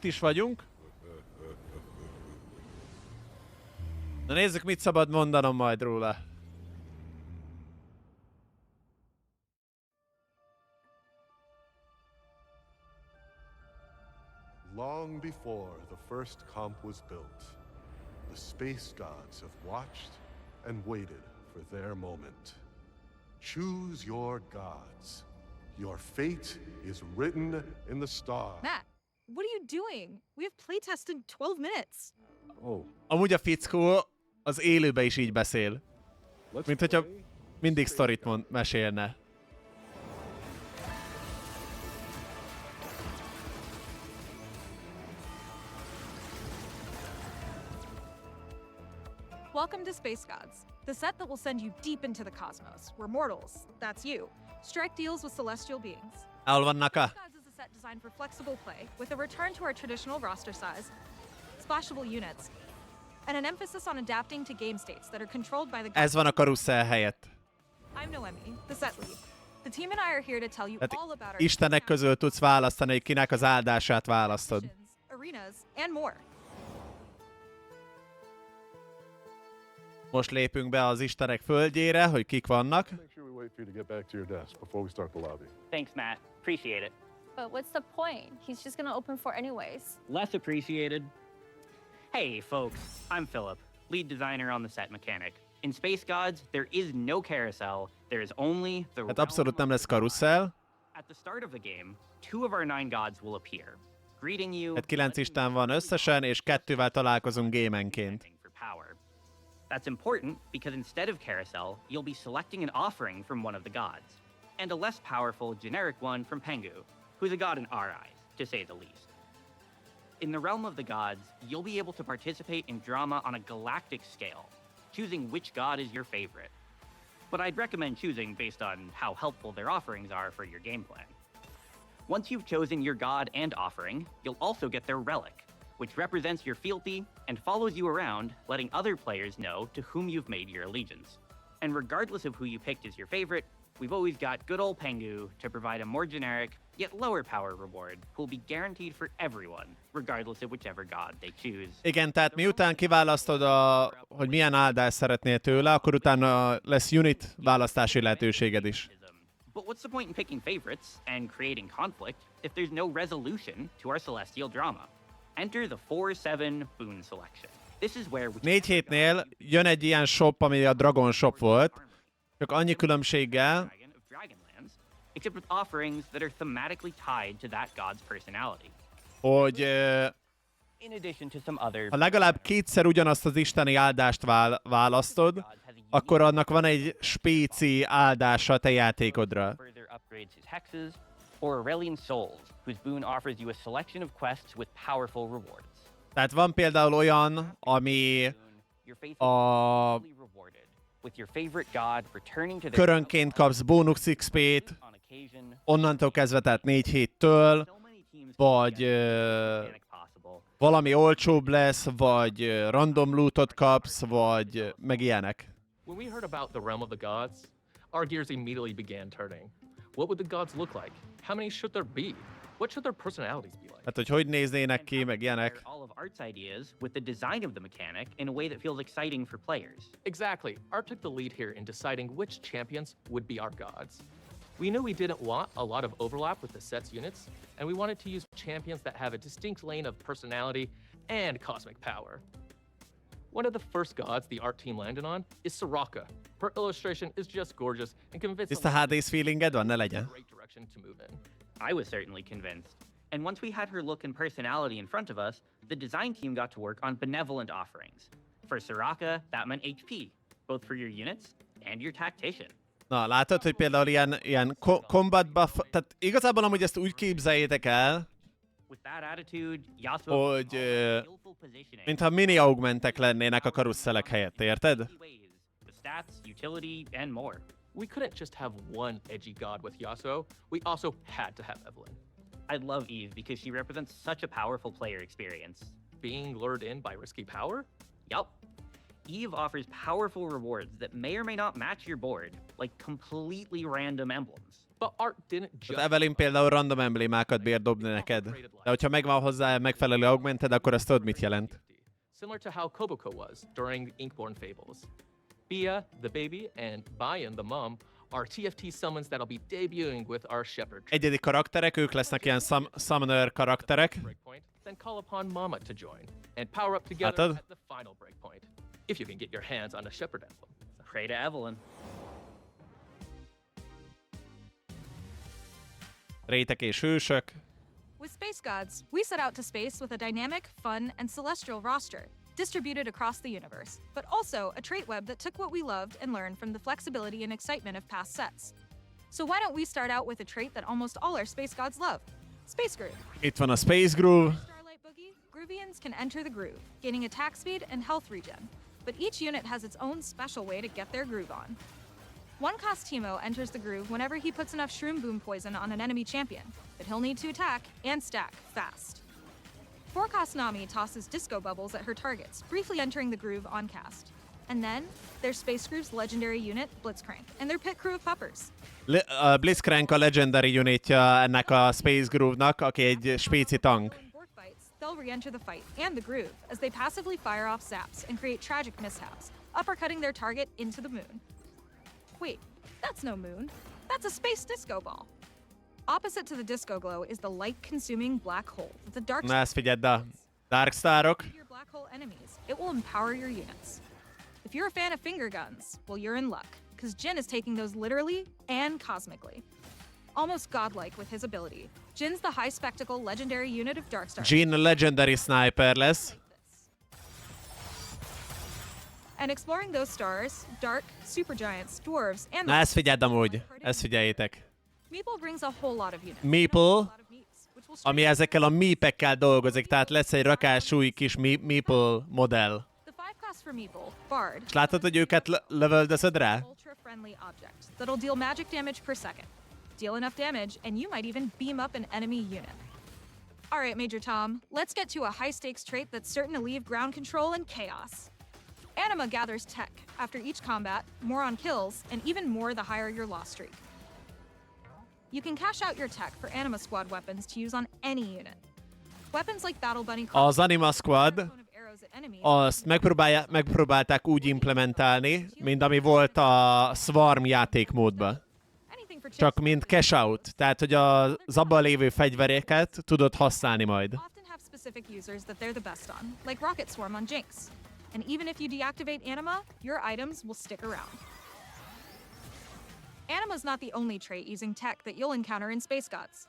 itt is vagyunk. Na nézzük, mit szabad mondanom majd róla. Long before the first comp was built, the space gods have watched and waited for their moment. Choose your gods. Your fate is written in the stars. Matt, what are you doing? We have playtest in 12 minutes. Oh, Amúgy a fickó az élőbe is így beszél. let's Mint hogyha play mindig Space sztorit Gods. mesélne. Welcome to Space Gods, the set that will send you deep into the cosmos, where mortals, that's you, strike deals with celestial beings. Ahol vannak a... Space Gods is a set designed for flexible play, with a return to our traditional roster size, splashable units, and an emphasis on adapting to game states that are controlled by the Ez van a karusszel helyett. I'm Noemi, the set lead. The team and I are here to tell you Tehát all about our istenek közül tudsz választani, hogy kinek az áldását választod. missions, arenas, and more. Most lépünk be az istenek földjére, hogy kik vannak. Make sure we wait for you to get back to your desk before we start the lobby. Thanks, Matt. Appreciate it. But what's the point? He's just gonna open for anyways. Less appreciated. Hey, folks. I'm Philip, lead designer on the set mechanic. In Space Gods, there is no carousel. There is only the Hát realm abszolút nem of lesz the karusszel. At the start of the game, 2 of our 9 gods will appear, greeting you. Hát 9 isten van összesen, és 2-vel találkozunk gémenként. For power. That's important because instead of carousel, you'll be selecting an offering from one of the gods, and a less powerful generic one from Pengu, who's a god in our eyes, to say the least. In the realm of the gods, you'll be able to participate in drama on a galactic scale, choosing which god is your favorite. But I'd recommend choosing based on how helpful their offerings are for your game plan. Once you've chosen your god and offering, you'll also get their relic, which represents your fealty and follows you around, letting other players know to whom you've made your allegiance. And regardless of who you picked as your favorite, we've always got good old Pengu to provide a more generic, yet lower power reward, who'll be guaranteed for everyone, regardless of whichever god they choose. Igen, tehát miután kiválasztod, hogy milyen áldást szeretnél tőle, akkor utána lesz unit választási lehetőséged is. But what's the point in picking favorites and creating conflict if there's no resolution to our celestial drama? Enter the 4-7 boon selection. This is where 4 hétnél jön egy ilyen shop, ami a Dragon Shop volt, csak annyi különbséggel, Dragon of Dragonlands, except with offerings that are thematically tied to that god's personality. hogy In addition to some other ha legalább 2-szer ugyanazt az isteni áldást választod, akkor annak van egy spéci áldása a te játékodra. further upgrades his hexes, or Aurelian Souls, whose boon offers you a selection of quests with powerful rewards. Tehát van például olyan, ami Your faith a is fully rewarded, with your favorite god returning to their körönként kapsz bónus XP-t, on occasion. onnantól kezdve, tehát 4 héttől, So many teams vagy mechanic possible. valami olcsóbb lesz, vagy random lootot kapsz, vagy meg ilyenek. When we heard about the realm of the gods, our gears immediately began turning. What would the gods look like? How many should there be? What should their personalities be like? Hát, hogy néznének ki, meg ilyenek. All of Art's ideas with the design of the mechanic in a way that feels exciting for players. Exactly. Art took the lead here in deciding which champions would be our gods. We knew we didn't want a lot of overlap with the set's units, and we wanted to use champions that have a distinct lane of personality and cosmic power. One of the first gods the art team landed on is Soraka. Her illustration is just gorgeous and convinced Tiszta HD-s feelinged van? Ne legyen. great direction to move in. I was certainly convinced. And once we had her look and personality in front of us, the design team got to work on benevolent offerings. For Soraka, that meant HP, both for your units and your tactician. Na, látod, hogy például ilyen combat buff, tehát igazából amúgy ezt úgy képzeljétek el, With that attitude, Yasuo hogy skillful positioning. mintha mini augmentek lennének a karuszelek helyett, érted? Ways, the stats, utility, and more. We couldn't just have one edgy god with Yasuo, we also had to have Evelyn. I love Eve because she represents such a powerful player experience. Being lured in by risky power? Yup. Eve offers powerful rewards that may or may not match your board, like completely random emblems. But art didn't just... Tehát Evelyn például random emblémákat bír dobni neked. De hogyha megvan hozzá megfelelő augmented, akkor azt tudod, mit jelent. Similar to how Koboko was during Inkborn Fables. Bia, the baby, and Bayan, the mom, are TFT summons that'll be debuting with our Shepherd. Egyedi karakterek, ők lesznek ilyen summoner karakterek. Breakpoint, then call upon Mama to join, and power up together Látod? at the final breakpoint. If you can get your hands on a Shepherd emblem. Pray to Evelyn. Rétek és hősök. With Space Gods, we set out to space with a dynamic, fun, and celestial roster, distributed across the universe, but also a trait web that took what we loved and learned from the flexibility and excitement of past sets. So why don't we start out with a trait that almost all our Space Gods love? Space Groove. Itt van a Space Groove. Starlight Boogie, Groovians can enter the groove, gaining attack speed and health regen, but each unit has its own special way to get their groove on. One cost Teemo enters the groove whenever he puts enough Shroom Boom poison on an enemy champion, but he'll need to attack and stack fast. 4 cost Nami tosses disco bubbles at her targets, briefly entering the groove on cast. And then, there's Space Groove's legendary unit, Blitzcrank, and their pit crew of puppers. Blitzcrank a legendary unitja ennek a Space Groove-nak, aki egy spéci tank. In board fights, they'll re-enter the fight and the groove as they passively fire off zaps and create tragic mishaps, uppercutting their target into the moon. Wait, that's no moon. That's a space disco ball. Opposite to the disco glow is the light-consuming black hole that the dark Na ezt figyeld, a Darkstarok. your black hole enemies. It will empower your units. If you're a fan of finger guns, well, you're in luck, because Jin is taking those literally and cosmically. Almost godlike with his ability, Jin's the high spectacle legendary unit of Darkstar. Jin legendary sniper lesz. And exploring those stars, dark, supergiants, dwarves, and Na ezt figyeld amúgy. Ezt figyeljétek. Meeple brings a whole lot of units. Meeple, A lot of meeps, which will ami ezekkel a meepekkel dolgozik, tehát lesz egy rakás új kis Meeple modell. The 5 cost for Meeple, Bard, És látod, hogy őket lövöldözöd rá? ultra-friendly object that'll deal magic damage per second. Deal enough damage, and you might even beam up an enemy unit. Alright, Major Tom, let's get to a high-stakes trait that's certain to leave ground control and chaos. Anima gathers tech after each combat, more on kills, and even more the higher your loss streak. You can cash out your tech for Anima Squad weapons to use on any unit. Weapons like Battle Bunny Az Anima Squad, cone of arrows at enemies, azt megpróbálták úgy implementálni, mint ami volt a Swarm játékmódban. anything for Csak chips mint cash out, tehát hogy az abban lévő fegyvereket tudod használni majd. often have specific users that they're the best on, like Rocket Swarm on Jinx. And even if you deactivate Anima, your items will stick around. Anima's not the only trait using tech that you'll encounter in Space Gods.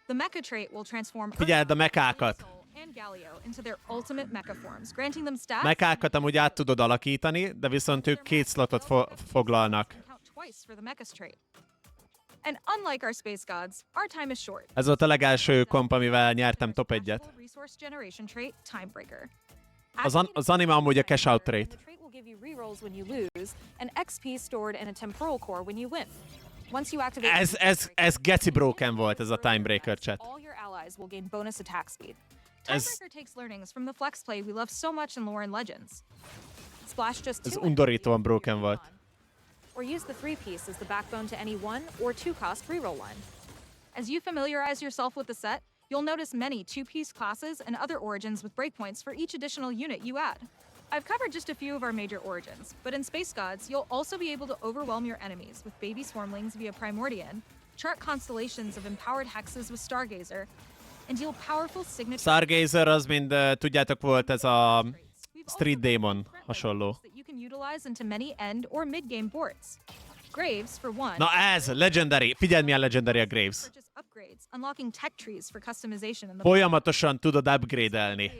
The Mecha trait will transform Figyeld a mekákat. Soul and Galio into their ultimate mecha forms, granting them stats Mekákat amúgy át tudod alakítani, de viszont ők 2 slotot foglalnak. and count twice for the Mecha's trait. And unlike our Space Gods, our time is short. Ez volt a legelső komp, amivel nyertem top 1-et. Resource generation trait, Timebreaker. Az anima amúgy a cash out trait. The trait will give you rerolls when you lose, and XP stored in a temporal core when you win. Once you activate Ez geci broken volt, ez a Timebreaker chat. all your allies will gain bonus attack speed. Ez- Timebreaker takes learnings from the flex play we love so much in lore and legends. Splash just Ez 2 undorítóan broken volt. or use the 3-piece as the backbone to any 1 or 2 cost reroll line. As you familiarize yourself with the set, you'll notice many 2-piece classes and other origins with breakpoints for each additional unit you add. I've covered just a few of our major origins, but in Space Gods, you'll also be able to overwhelm your enemies with baby swarmlings via Primordian, chart constellations of empowered hexes with Stargazer, and deal powerful signature Stargazer az mind, tudjátok, volt ez a traits. We've also Street built Demon threat hasonló. weapons that you can utilize into many end or mid-game boards. Graves, for one, Na ez, legendary. Figyeld milyen legendary a Graves. purchase upgrades, unlocking tech trees for customization in the Folyamatosan tudod upgrade-elni.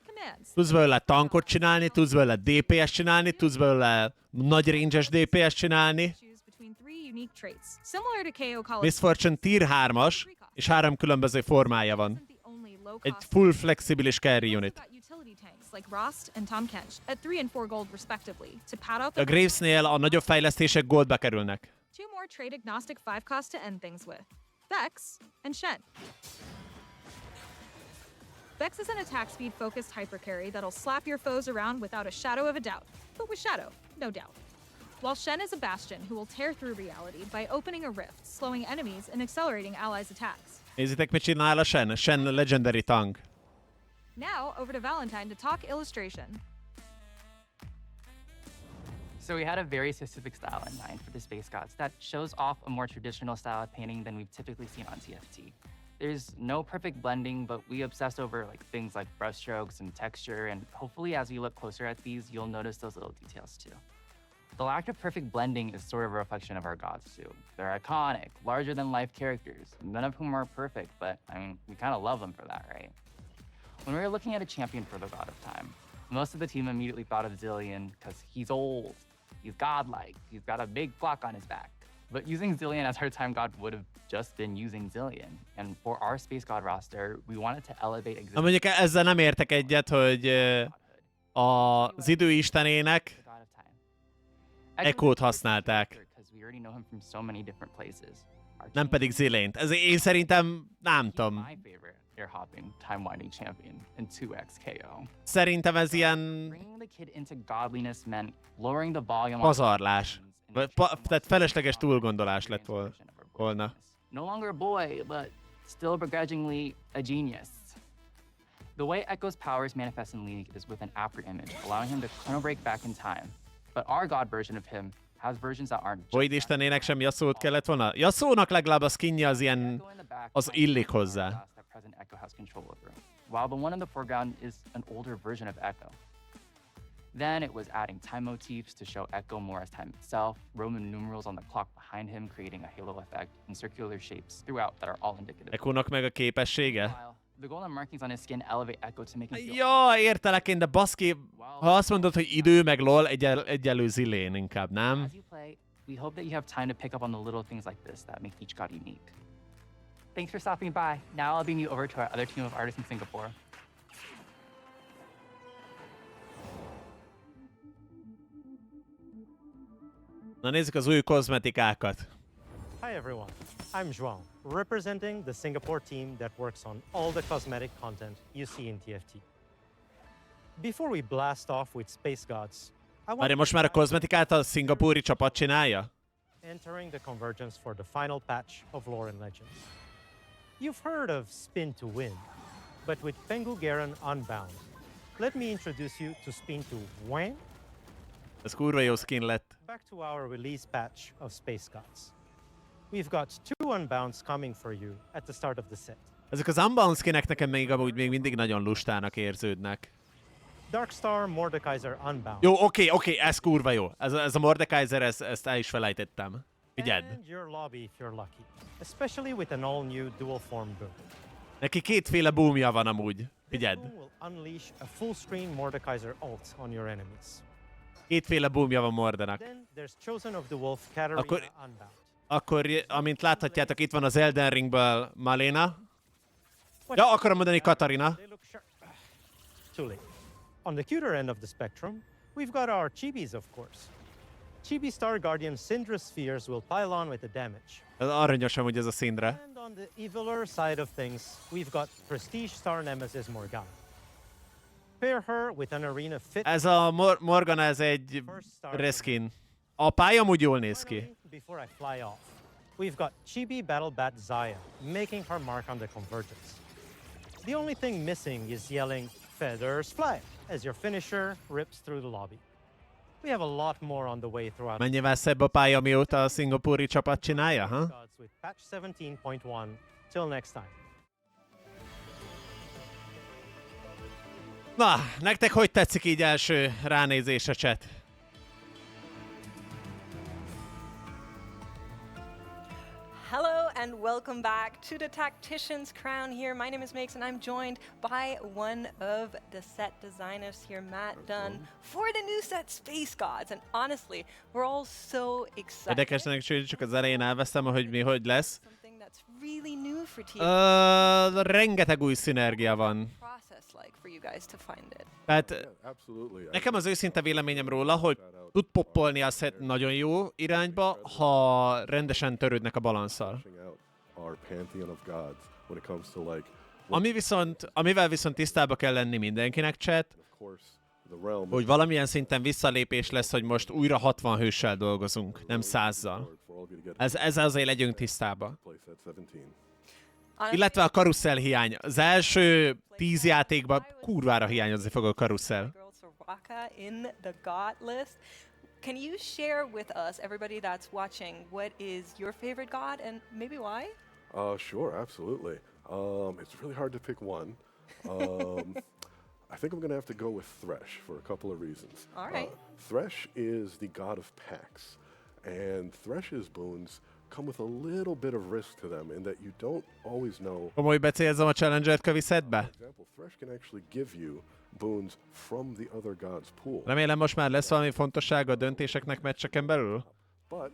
commands. Tudsz belőle tankot csinálni, tudsz belőle DPS csinálni, tudsz belőle nagy range-es DPS csinálni. Choose between 3 unique traits, similar to KO College. Miss Fortune tier 3-as, és 3 különböző formája van. Isn't the only low-cost Egy full flexibilis carry unit. got utility tanks like Rost and Tom Kench at 3 and 4 gold respectively to pad out A the Gravesnél a nagyobb fejlesztések goldba kerülnek. 2 more trade agnostic 5 cost to end things with. Vex and Shen. Vex is an attack speed focused hyper carry that'll slap your foes around without a shadow of a doubt. But with shadow, no doubt. while Shen is a bastion who will tear through reality by opening a rift, slowing enemies and accelerating allies' attacks. Nézzétek, mit csinál a Shen. Shen Legendary Tank. Now, over to Valentine to talk illustration. So we had a very specific style in mind for the Space Gods that shows off a more traditional style of painting than we've typically seen on TFT. There's no perfect blending, but we obsess over things like brushstrokes and texture, and hopefully as we look closer at these, you'll notice those little details too. The lack of perfect blending is sort of a reflection of our gods too. They're iconic, larger-than-life characters, none of whom are perfect, but I mean, we kind of love them for that, right? When we were looking at a champion for the God of Time, most of the team immediately thought of Zillion because he's old, he's godlike, he's got a big clock on his back. But using Zillion as our time god would have just been using Zillion. And for our Space God roster, we wanted to elevate existing... Na mondjuk ezzel nem értek egyet, hogy az időistenének Echo't használták. Nem pedig Zilliont. Ez én szerintem nem tudom. Szerintem ez ilyen pazarlás. Tehát felesleges túlgondolás lett volna. No longer a boy, but still begrudgingly a genius. The way Echo's powers manifest in League is with an after image, allowing him to chronobreak back in time. But our god version of him has versions that aren't just Void istenének sem Yasuót kellett volna? Yasuónak legalább a skinje az ilyen, az illik hozzá. While the one in the foreground is an older version of Echo. Then it was adding time motifs to show Echo more as time itself, Roman numerals on the clock behind him creating a halo effect, and circular shapes throughout that are all indicative. Echonak meg a képessége? The golden markings on his skin elevate Echo to make him feel... Ja, értelek én, de baszki, ha azt mondod, hogy idő meg LOL, egyelő Zillén inkább, nem? As you play, we hope that you have time to pick up on the little things like this that make each god unique. Thanks for stopping by. Now I'll beam you over to our other team of artists in Singapore. Na nézzük az új kozmetikákat. Hi everyone, I'm João, representing the Singapore team that works on all the cosmetic content you see in TFT. Before we blast off with Space Gods, I want Várj, most már a kozmetikát a szingapúri csapat csinálja? entering the convergence for the final patch of Lore and Legends. You've heard of Spin to Win, but with Pengu Garen Unbound, let me introduce you to Spin to Win. Ez kurva jó skin lett. Back to our release patch of Space Gods. We've got 2 Unbounds coming for you at the start of the set. Ezek az unbound skinek nekem még amúgy még mindig nagyon lustának érződnek. Darkstar Mordekaiser Unbound. Jó, oké, ez kurva jó. Ez a Mordekaiser, ezt el is felejtettem. Figyeld. And your lobby if you're lucky, especially with an all-new dual form boom. Neki kétféle boomja van amúgy. Figyeld. This boom will unleash a full-screen Mordekaiser ult on your enemies. Kétféle boomja van Mordenak. Then there's Chosen of the Wolf Katarina Unbound. Akkor, amint láthatjátok, itt van az Elden Ringből Malena. Ja, akarom mondani Katarina. They look sharp. Too late. On the cuter end of the spectrum, we've got our Chibis, of course. Chibi Star Guardian Syndra spheres will pile on with the damage. Ez aranyos amúgy ez a színre. And on the eviler side of things, we've got Prestige Star Nemesis Morgana. Pair her with an arena fit. Ez a Morgana, ez egy reskin. A pálya amúgy jól néz ki. Before I fly off, we've got Chibi Battle Bat Zaya making her mark on the convergence. The only thing missing is yelling "Feathers fly" as your finisher rips through the lobby. We have a lot more on the way throughout. Mennyivel szebb a pálya, mióta a szingapúri csapat csinálja, ha? With patch 17.1. Till next time. Na, nektek hogy tetszik így első ránézésre, chat? Hello and welcome back to the Tactician's Crown here. My name is Makes and I'm joined by one of the set designers here, Matt Dunn, for the new set Space Gods. And honestly, we're all so excited. Érdekesnek csak az elején elvesztem, hogy hogy lesz. Something that's really new for TFT. Rengeteg új szinergia van. For you guys to find it. Tehát nekem az őszinte véleményem róla, hogy tud poppolni a set nagyon jó irányba, ha rendesen törődnek a balanszal. Amivel viszont tisztába kell lenni mindenkinek, chat, hogy valamilyen szinten visszalépés lesz, hogy most újra 60 hőssel dolgozunk, nem 100-zal. Ezzel azért legyünk tisztában. Illetve a karuszel hiány. Az első 10 játékban kurvára hiányozni fog a karuszel. Can you share with us, everybody that's watching, what is your favorite god and maybe why? Sure, absolutely. It's really hard to pick one. I think I'm going to have to go with Thresh for a couple of reasons. All right. Thresh is the god of packs, and Thresh's boons come with a little bit of risk to them in that you don't always know. Komoly becélzem a challenge-et kövi setbe? For example, Thresh can actually give you boons from the other god's pool. Remélem most már lesz valami fontossága a döntéseknek meccseken belül? But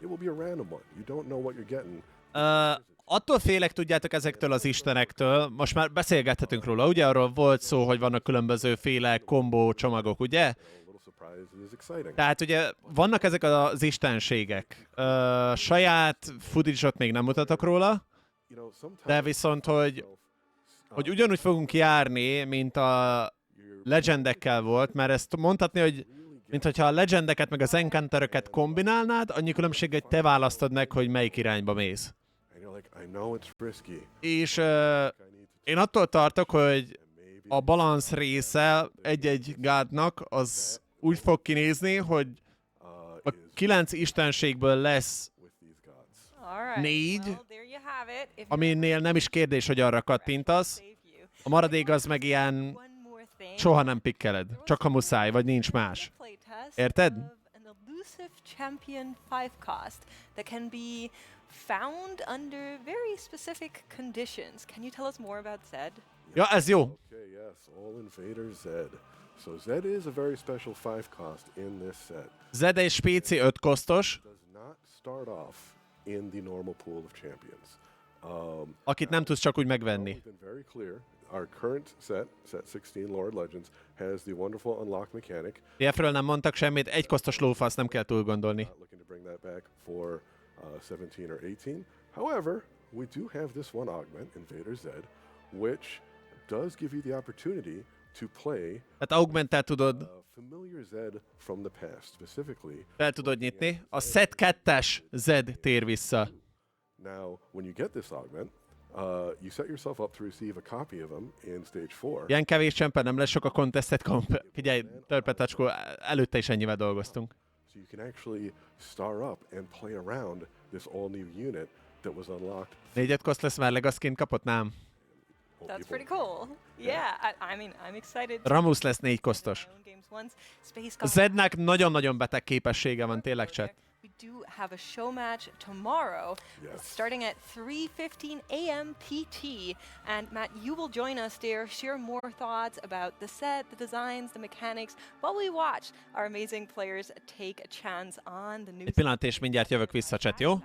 it will be a random one. You don't know what you're getting. Attól félek, tudjátok, ezektől az istenektől. Most már beszélgethetünk róla, ugye? Arról volt szó, hogy vannak különböző féle kombó csomagok, ugye? Tehát ugye vannak ezek az istenségek. Saját footage-ot még nem mutatok róla, de viszont, hogy ugyanúgy fogunk járni, mint a legendekkel volt, mert ezt mondhatni, hogy mintha a legendeket meg az encounteröket kombinálnád, annyi különbség, hogy te választod meg, hogy melyik irányba mész. És én attól tartok, hogy a balansz része egy-egy gádnak az úgy fog kinézni, hogy a 9 istenségből lesz 4, aminél nem is kérdés, hogy arra kattintasz. A maradék az meg ilyen soha nem pikkeled, csak ha muszáj, vagy nincs más. Érted? Found under very specific conditions. Can you tell us more about Zed? Ja, ez jó. Okay, yes, all Invader Zed. So Zed is a very special 5 cost in this set. Zed egy spéci 5 kosztos. Does not start off in the normal pool of champions. Akit nem tudsz csak úgy megvenni. Very clear. Our current SET17 Lord Legends has the wonderful unlock mechanic. TF-ről nem mondtak semmit, egy kosztos lófasz, nem kell túl gondolni. Looking to bring that back for 17 or 18. However, we do have this one augment, Invader Zed, which does give you the opportunity to play Tehát augmentál tudod, familiar Zed from the past, specifically. fel tudod nyitni. A SET2-es Zed tér vissza. Now, when you get this augment, you set yourself up to receive a copy of them in stage 4. Ilyen kevés csemper, nem lesz sok a contested comp. Figyelj, törpetacskó, előtte is ennyivel dolgoztunk. So you can actually star up and play around this all new unit that was unlocked. 4 koszt lesz már Legaskin kapott? Nem. That's pretty cool. Yeah, I mean, I'm excited. Ramus lesz 4 kosztos. A Zednek nagyon-nagyon beteg képessége van, tényleg, chat. We do have a show match tomorrow, starting at 3:15 a.m. PT. And Matt, you will join us there, share more thoughts about the set, the designs, the mechanics, while we watch our amazing players take a chance on the new. Egy pillanat, és mindjárt jövök vissza, chat, jó?